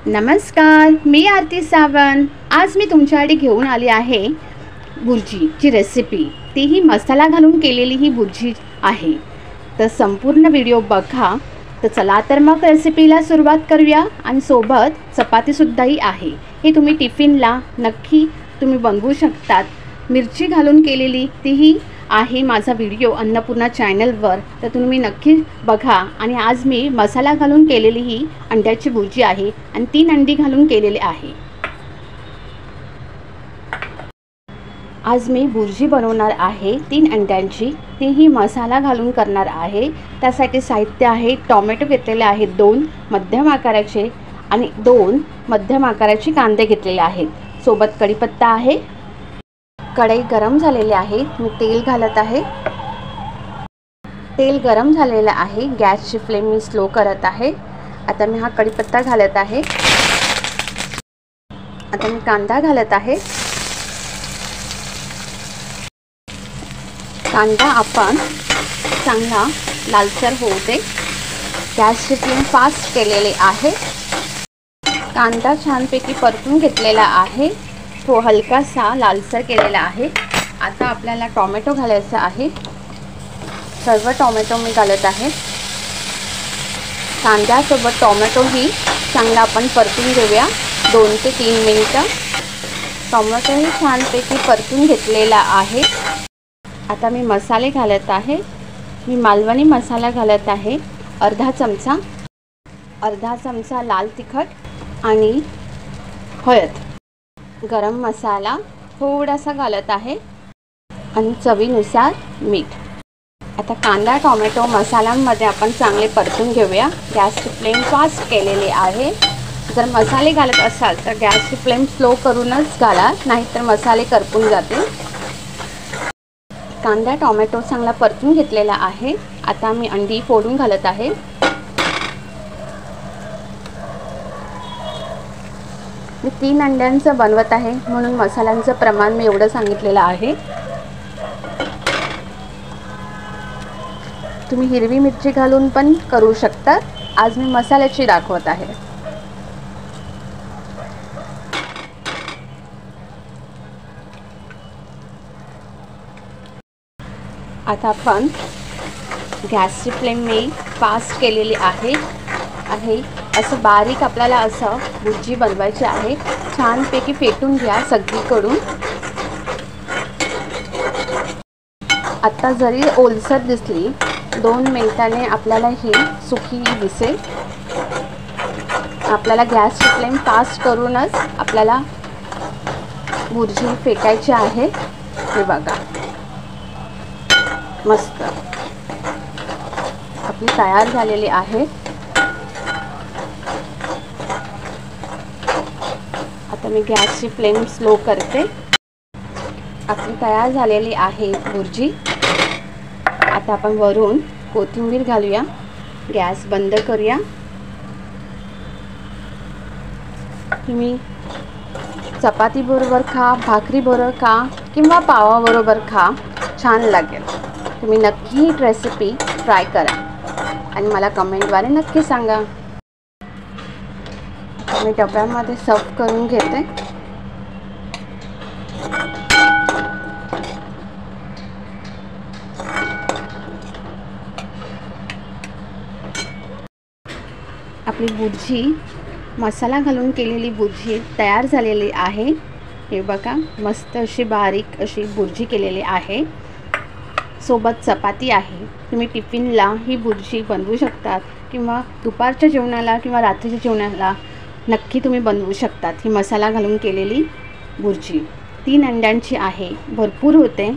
नमस्कार, मी आरती सावंत। आज मी तुमच्यासाठी घेऊन आली आहे भुर्जीची रेसिपी। तीही मसाला घालून केलेली ही भुर्जी आहे। तर संपूर्ण व्हिडिओ बघा। तर चला तर मग रेसिपीला सुरुवात करूया। आणि सोबत चपातीसुद्धाही आहे। हे तुम्ही टिफिनला नक्की तुम्ही बनवू शकतात। मिरची घालून केलेली तीही आहे माझा व्हिडिओ अन्नपूर्णा चॅनलवर, तर तुम्ही नक्की बघा। आणि आज मी मसाला घालून केलेली ही अंड्याची भुर्जी आहे आणि 3 अंडी घालून केलेली आहे। आज मी भुर्जी बनवणार आहे 3 अंड्यांची, तीही मसाला घालून करणार आहे। त्यासाठी साहित्य आहे टोमॅटो घेतलेले आहेत 2 मध्यम आकाराचे आणि 2 मध्यम आकाराचे कांदे घेतलेले आहेत। सोबत कढीपत्ता आहे। कढई गरम झालेली आहे। मी तेल घालत आहे। तेल गरम झालेलं आहे। गॅसची फ्लेम मी स्लो करत आहे। आता मी हा कढीपत्ता घालत आहे। आता मी कांदा घालत आहे। कांदा आपण चांगला लालसर होऊ दे। गॅसची फ्लेम फास्ट केलेली आहे। कांदा छानपैकी परतून घेतलेला आहे। तो हलकासा लालसर केलेला आहे। आता आपल्याला टोमॅटो घालायचा आहे। सर्व टोमॅटो मी घालत आहे। कांद्यासोबत टोमॅटो ही चांगला आपण परतून घेऊया 2 ते 3 मिनिटं। टोमॅटो ही छानपैकी परतून घेतलेला आहे। आता मी मसाले घालत आहे। मी मालवणी मसाला घालत आहे अर्धा चमचा लाल तिखट आणि हळद, गरम मसाला थोडासा घालत आहे आणि चवीनुसार मीठ। आता कांदा टोमॅटो मसाल्यांमध्ये आपण चांगले परतून घेऊया। गॅसची फ्लेम फास्ट केलेली आहे। जर मसाले घालत असाल तर गॅसची फ्लेम स्लो करूनच घाला, नाहीतर मसाले करपून जातील। कांदा टोमॅटो चांगला परतून घेतलेला आहे। आता मी अंडी फोडून घालत आहे। मी 3 अंड्यांचं बनवत आहे म्हणून मसाल्यांचं प्रमाण मी एवढं सांगितलेलं आहे। तुम्ही हिरवी मिरची घालून पण करू शकता। आज मी मसाल्याची दाखवत आहे। आता आपण गॅसची फ्लेम मी फास्ट केलेली आहे। असं बारीक आपल्याला असं भुर्जी बनवायची आहे। छानपैकी फेटून घ्या सगळीकडून। आता जरी ओलसर दिसली 2 मिनिटांनी आपल्याला ही सुकी दिसेल। आपल्याला गॅसची फ्लेम फास्ट करूनच आपल्याला भुर्जी फेटायची आहे। हे बघा मस्त आपली तयार झालेली आहे। आता मी गॅसची फ्लेम स्लो करते। आपली तयार झालेली आहे भुर्जी। आता आपण वरून कोथिंबीर घालूया। गॅस बंद करूया। तुम्ही चपाती बरोबर खा, भाकरी बरोबर खा किंवा पावाबरोबर खा, छान लागेल। तुम्ही नक्की ही रेसिपी ट्राय करा आणि मला कमेंटद्वारे नक्की सांगा। मी डब्यामध्ये सर्व करून घेते। आपली भुर्जी मसाला घालून केलेली भुर्जी तयार झालेली आहे। हे बघा मस्त अशी बारीक अशी भुर्जी केलेली आहे। सोबत चपाती आहे। तुम्ही टिफिनला ही भुर्जी बनवू शकतात किंवा दुपारच्या जेवणाला किंवा रात्रीच्या जेवणाला नक्की तुम्ही बनवू शकतात। ही मसाला घालून केलेली भुर्जी 3 अंड्यांची आहे, भरपूर होते।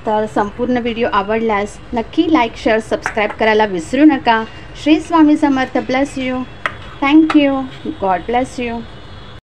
तर संपूर्ण व्हिडिओ आवडल्यास नक्की लाईक शेअर सबस्क्राईब करायला विसरू नका। Shri Swami Samarth bless you. Thank you. God bless you.